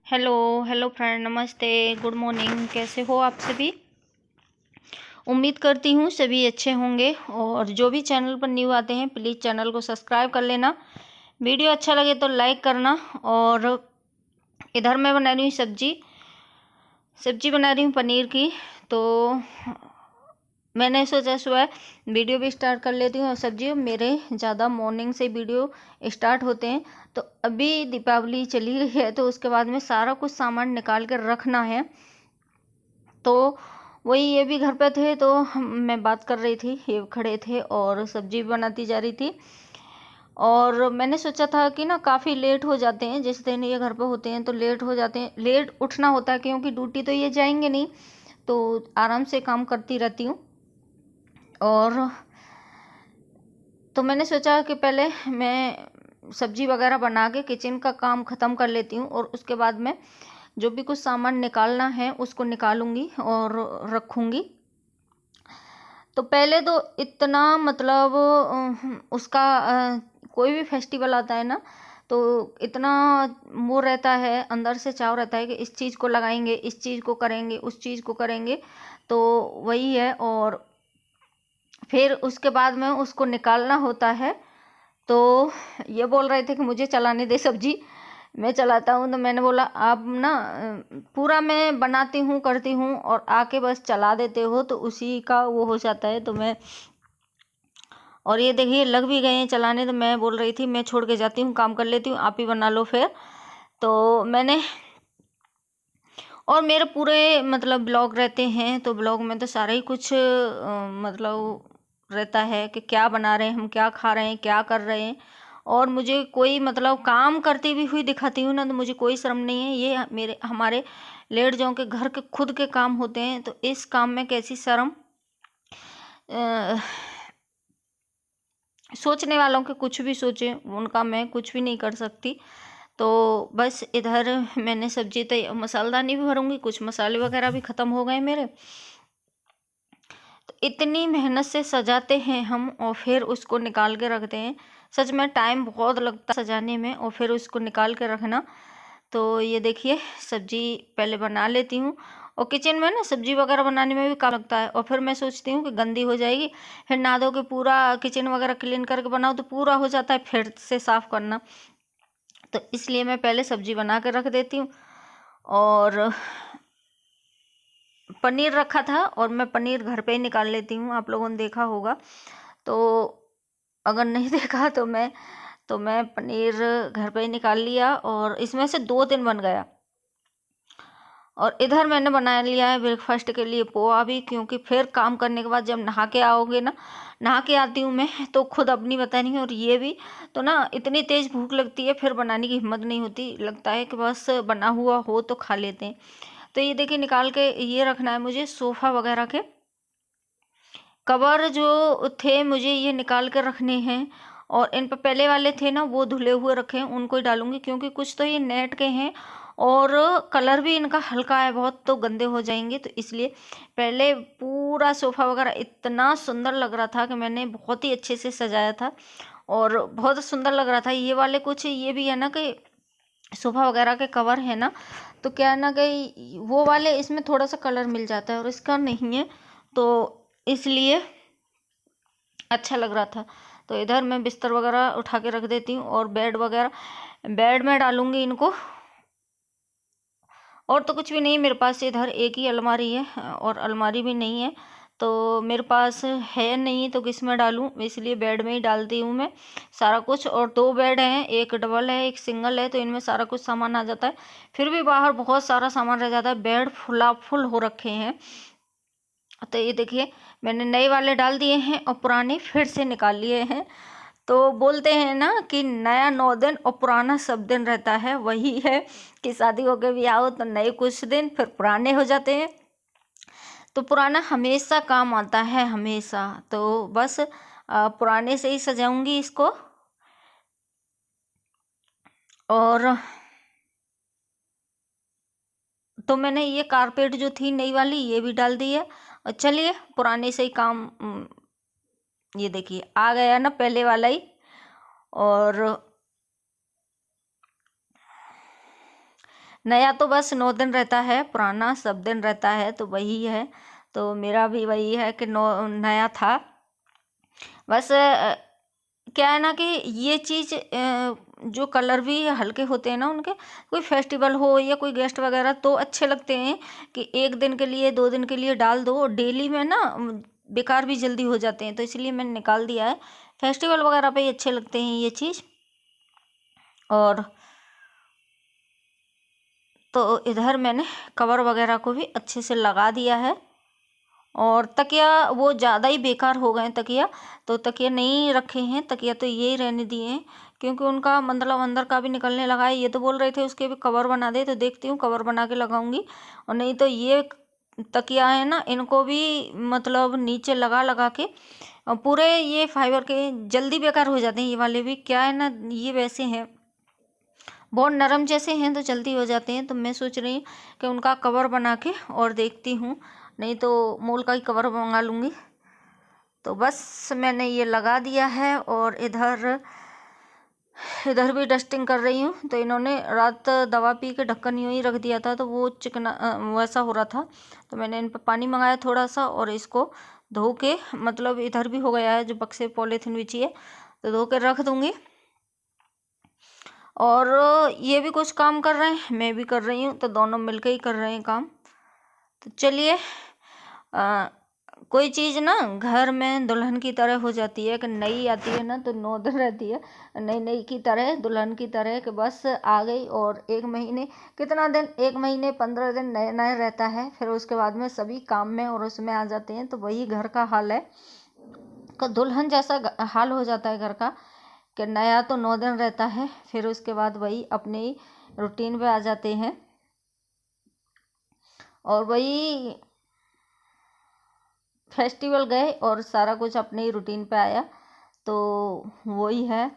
Hello hello friend, नमस्ते, good morning. कैसे हो आप सभी? उम्मीद करती हूँ सभी अच्छे होंगे। और जो भी चैनल पर न्यू आते हैं प्लीज़ चैनल को सब्सक्राइब कर लेना। वीडियो अच्छा लगे तो लाइक करना। और इधर मैं बना रही हूँ सब्जी बना रही हूँ पनीर की। तो मैंने सोचा सुबह वीडियो भी स्टार्ट कर लेती हूँ। और सब्जी मेरे ज़्यादा मॉर्निंग से वीडियो स्टार्ट होते हैं। तो अभी दीपावली चली गई है तो उसके बाद में सारा कुछ सामान निकाल कर रखना है। तो वही ये भी घर पे थे तो मैं बात कर रही थी, ये खड़े थे और सब्जी भी बनाती जा रही थी। और मैंने सोचा था कि ना काफ़ी लेट हो जाते हैं, जिस दिन ये घर पे होते हैं तो लेट हो जाते हैं, लेट उठना होता है क्योंकि ड्यूटी तो ये जाएंगे नहीं। तो आराम से काम करती रहती हूँ। और तो मैंने सोचा कि पहले मैं सब्जी वगैरह बना के किचन का काम ख़त्म कर लेती हूँ और उसके बाद में जो भी कुछ सामान निकालना है उसको निकालूंगी और रखूंगी। तो पहले तो इतना मतलब उसका कोई भी फेस्टिवल आता है ना तो इतना वो रहता है, अंदर से चाव रहता है कि इस चीज़ को लगाएंगे, इस चीज़ को करेंगे, उस चीज़ को करेंगे। तो वही है। और फिर उसके बाद में उसको निकालना होता है। तो ये बोल रहे थे कि मुझे चलाने दे सब्जी, मैं चलाता हूँ। तो मैंने बोला आप ना पूरा मैं बनाती हूँ करती हूँ और आके बस चला देते हो तो उसी का वो हो जाता है। तो मैं और ये देखिए लग भी गए हैं चलाने। तो मैं बोल रही थी मैं छोड़ के जाती हूँ, काम कर लेती हूँ, आप ही बना लो फिर। तो मैंने और मेरे पूरे मतलब ब्लॉग रहते हैं तो ब्लॉग में तो सारा ही कुछ मतलब रहता है कि क्या बना रहे हैं हम, क्या खा रहे हैं, क्या कर रहे हैं। और मुझे कोई मतलब काम करती भी हुई दिखाती हूँ ना तो मुझे कोई शर्म नहीं है। ये मेरे हमारे लेट जाओ के घर के खुद के काम होते हैं तो इस काम में कैसी शर्म। अ, सोचने वालों के कुछ भी सोचे, उनका मैं कुछ भी नहीं कर सकती। तो बस इधर मैंने सब्जी तो मसालेदानी भी भरूंगी, कुछ मसाले वगैरह भी ख़त्म हो गए मेरे। तो इतनी मेहनत से सजाते हैं हम और फिर उसको निकाल के रखते हैं। सच में टाइम बहुत लगता है सजाने में और फिर उसको निकाल के रखना। तो ये देखिए सब्जी पहले बना लेती हूँ। और किचन में ना सब्जी वगैरह बनाने में भी काम लगता है और फिर मैं सोचती हूँ कि गंदी हो जाएगी, फिर नहा धो के पूरा किचन वगैरह क्लीन करके बनाओ तो पूरा हो जाता है फिर से साफ़ करना। तो इसलिए मैं पहले सब्जी बना के रख देती हूँ। और पनीर रखा था और मैं पनीर घर पे ही निकाल लेती हूँ, आप लोगों ने देखा होगा। तो अगर नहीं देखा तो मैं पनीर घर पे ही निकाल लिया और इसमें से 2 दिन बन गया। और इधर मैंने बना लिया है ब्रेकफास्ट के लिए पोहा भी, क्योंकि फिर काम करने के बाद जब नहा के आओगे ना, नहा के आती हूँ मैं तो खुद अपनी पता नहीं और ये भी तो ना इतनी तेज़ भूख लगती है फिर बनाने की हिम्मत नहीं होती, लगता है कि बस बना हुआ हो तो खा लेते हैं। तो ये देखिए निकाल के ये रखना है मुझे सोफ़ा वगैरह के कवर जो थे, मुझे ये निकाल कर रखने हैं। और इन पर पहले वाले थे ना वो धुले हुए रखे हैं, उनको ही डालूंगी क्योंकि कुछ तो ये नेट के हैं और कलर भी इनका हल्का है बहुत, तो गंदे हो जाएंगे। तो इसलिए पहले पूरा सोफ़ा वगैरह इतना सुंदर लग रहा था कि मैंने बहुत ही अच्छे से सजाया था और बहुत सुंदर लग रहा था। ये वाले कुछ ये भी है ना कि सोफ़ा वगैरह के कवर है ना, तो क्या है ना कि वो वाले इसमें थोड़ा सा कलर मिल जाता है और इसका नहीं है, तो इसलिए अच्छा लग रहा था। तो इधर मैं बिस्तर वगैरह उठा के रख देती हूँ और बेड में डालूंगी इनको। और तो कुछ भी नहीं मेरे पास, इधर एक ही अलमारी है और अलमारी भी नहीं है तो मेरे पास है नहीं तो किस में डालूं, इसलिए बेड में ही डालती हूँ मैं सारा कुछ। और 2 बेड हैं, एक डबल है एक सिंगल है, तो इनमें सारा कुछ सामान आ जाता है। फिर भी बाहर बहुत सारा सामान रह जाता है, बेड फुल हो रखे हैं। तो ये देखिए मैंने नए वाले डाल दिए हैं और पुराने फिर से निकाल लिए हैं। तो बोलते हैं ना कि नया 9 दिन और पुराना सब दिन रहता है, वही है कि शादी हो के भी आओ तो नए कुछ दिन फिर पुराने हो जाते हैं। तो पुराना हमेशा काम आता है हमेशा। तो बस पुराने से ही सजाऊंगी इसको। और तो मैंने ये कारपेट जो थी नई वाली ये भी डाल दी है। और चलिए पुराने से ही काम ये देखिए आ गया ना पहले वाला ही। और नया तो बस 9 दिन रहता है, पुराना सब दिन रहता है, तो वही है। तो मेरा भी वही है कि नया था। बस क्या है ना कि ये चीज़ जो कलर भी हल्के होते हैं ना उनके, कोई फेस्टिवल हो या कोई गेस्ट वगैरह तो अच्छे लगते हैं कि 1 दिन के लिए 2 दिन के लिए डाल दो, डेली में ना बेकार भी जल्दी हो जाते हैं, तो इसलिए मैंने निकाल दिया है। फेस्टिवल वगैरह पे ही अच्छे लगते हैं ये चीज़। और तो इधर मैंने कवर वगैरह को भी अच्छे से लगा दिया है। और तकिया वो ज़्यादा ही बेकार हो गए तकिया, तो तकिया नहीं रखे हैं, तकिया तो यही रहने दिए हैं, क्योंकि उनका मतलब अंदर का भी निकलने लगा है। ये तो बोल रहे थे उसके भी कवर बना दे, तो देखती हूँ कवर बना के लगाऊंगी। और नहीं तो ये तकिया है ना, इनको भी मतलब नीचे लगा लगा के पूरे ये फाइबर के जल्दी बेकार हो जाते हैं। ये वाले भी क्या है ना, ये वैसे हैं, बहुत नरम जैसे हैं, तो जल्दी हो जाते हैं। तो मैं सोच रही हूँ कि उनका कवर बना के और देखती हूँ, नहीं तो मूल का ही कवर मंगा लूँगी। तो बस मैंने ये लगा दिया है। और इधर भी डस्टिंग कर रही हूँ। तो इन्होंने रात दवा पी के ढक्कन यूँ ही रख दिया था, तो वो चिकना वैसा हो रहा था। तो मैंने इन पर पानी मंगाया थोड़ा सा, और इसको धो के, मतलब इधर भी हो गया है जो बक्से पॉलीथीन बिछी है, तो धो के रख दूँगी। और ये भी कुछ काम कर रहे हैं, मैं भी कर रही हूँ, तो दोनों मिलकर ही कर रहे हैं काम। तो चलिए, कोई चीज़ ना घर में दुल्हन की तरह हो जाती है कि नई आती है ना तो 9 दिन रहती है, नई नई की तरह, दुल्हन की तरह कि बस आ गई। और 1 महीने, कितना दिन, 1 महीने 15 दिन नए नए रहता है, फिर उसके बाद में सभी काम में और उसमें आ जाते हैं। तो वही घर का हाल है, का दुल्हन जैसा हाल हो जाता है घर का, कि नया तो 9 दिन रहता है, फिर उसके बाद वही अपने ही रूटीन पे आ जाते हैं। और वही फेस्टिवल गए और सारा कुछ अपने ही रूटीन पे आया, तो वही है।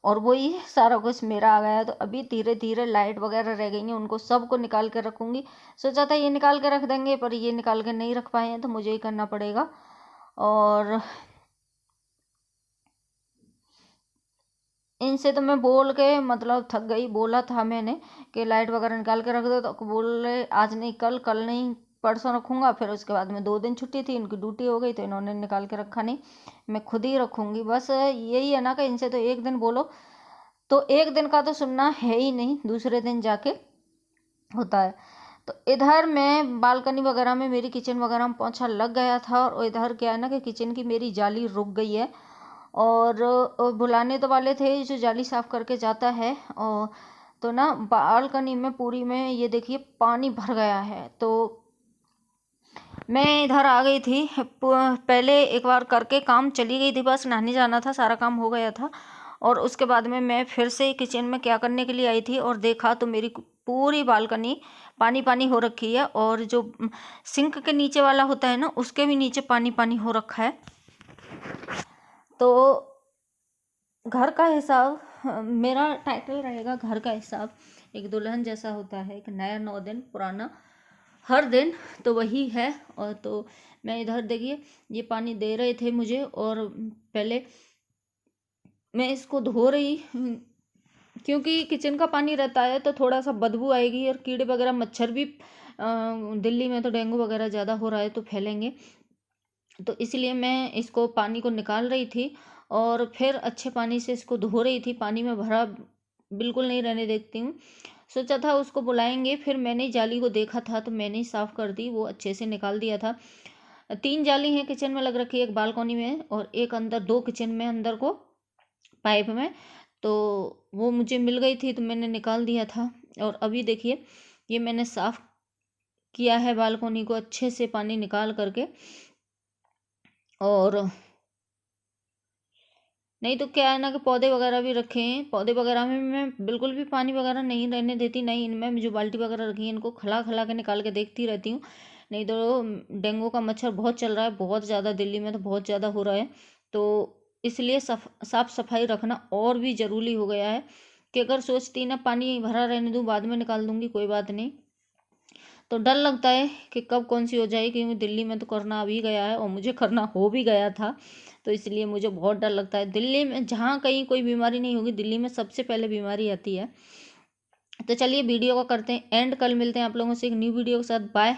और वही सारा कुछ मेरा आ गया। तो अभी धीरे धीरे लाइट वगैरह रह गई हैं, उनको सबको निकाल के रखूँगी। सोचा था ये निकाल के रख देंगे, पर ये निकाल के नहीं रख पाए हैं, तो मुझे ही करना पड़ेगा। और इनसे तो मैं बोल के मतलब थक गई, बोला था मैंने कि लाइट वगैरह निकाल के रख दो, तो बोल रहे आज नहीं, कल नहीं, परसों रखूँगा। फिर उसके बाद में 2 दिन छुट्टी थी, इनकी ड्यूटी हो गई, तो इन्होंने निकाल के रखा नहीं, मैं खुद ही रखूँगी। बस यही है ना कि इनसे तो 1 दिन बोलो तो 1 दिन का तो सुनना है ही नहीं, दूसरे दिन जाके होता है। तो इधर मैं बालकनी वगैरह में, मेरी किचन वगैरह में पोंछा लग गया था। और इधर क्या है ना कि किचन की मेरी जाली रुक गई है, और बुलाने तो वाले थे जो जाली साफ़ करके जाता है। और तो ना बालकनी में पूरी में ये देखिए पानी भर गया है। तो मैं इधर आ गई थी, पहले एक बार करके काम चली गई थी, बस नहाने जाना था, सारा काम हो गया था। और उसके बाद में मैं फिर से किचन में क्या करने के लिए आई थी, और देखा तो मेरी पूरी बालकनी पानी पानी हो रखी है। और जो सिंक के नीचे वाला होता है ना, उसके भी नीचे पानी पानी हो रखा है। तो घर का हिसाब, मेरा टाइटल रहेगा घर का हिसाब एक दुल्हन जैसा होता है, एक नया 9 दिन, पुराना हर दिन, तो वही है। और तो मैं इधर देखिए ये पानी दे रहे थे मुझे, और पहले मैं इसको धो रही, क्योंकि किचन का पानी रहता है तो थोड़ा सा बदबू आएगी, और कीड़े वगैरह, मच्छर भी दिल्ली में तो डेंगू वगैरह ज़्यादा हो रहा है, तो फैलेंगे। तो इसलिए मैं इसको पानी को निकाल रही थी, और फिर अच्छे पानी से इसको धो रही थी, पानी में भरा बिल्कुल नहीं रहने देती हूँ। सोचा था उसको बुलाएंगे, फिर मैंने जाली को देखा था तो मैंने ही साफ़ कर दी, वो अच्छे से निकाल दिया था। 3 जाली हैं किचन में लग रखी है, एक बालकनी में और एक अंदर, 2 किचन में अंदर को पाइप में। तो वो मुझे मिल गई थी, तो मैंने निकाल दिया था। और अभी देखिए ये मैंने साफ़ किया है बालकनी को अच्छे से पानी निकाल करके। और नहीं तो क्या है ना कि पौधे वगैरह भी रखे हैं, पौधे वगैरह में मैं बिल्कुल भी पानी वगैरह नहीं रहने देती, नहीं इनमें जो बाल्टी वगैरह रखी है इनको खला खला के निकाल के देखती रहती हूँ। नहीं तो डेंगू का मच्छर बहुत चल रहा है, बहुत ज़्यादा, दिल्ली में तो बहुत ज़्यादा हो रहा है। तो इसलिए साफ सफाई रखना और भी ज़रूरी हो गया है, कि अगर सोचती ना पानी भरा रहने दूँ, बाद में निकाल दूँगी, कोई बात नहीं, तो डर लगता है कि कब कौन सी हो जाए, क्योंकि दिल्ली में तो करना अभी गया है और मुझे करना हो भी गया था। तो इसलिए मुझे बहुत डर लगता है। दिल्ली में जहाँ कहीं कोई बीमारी नहीं होगी, दिल्ली में सबसे पहले बीमारी आती है। तो चलिए वीडियो को करते हैं एंड। कल मिलते हैं आप लोगों से एक न्यू वीडियो के साथ। बाय।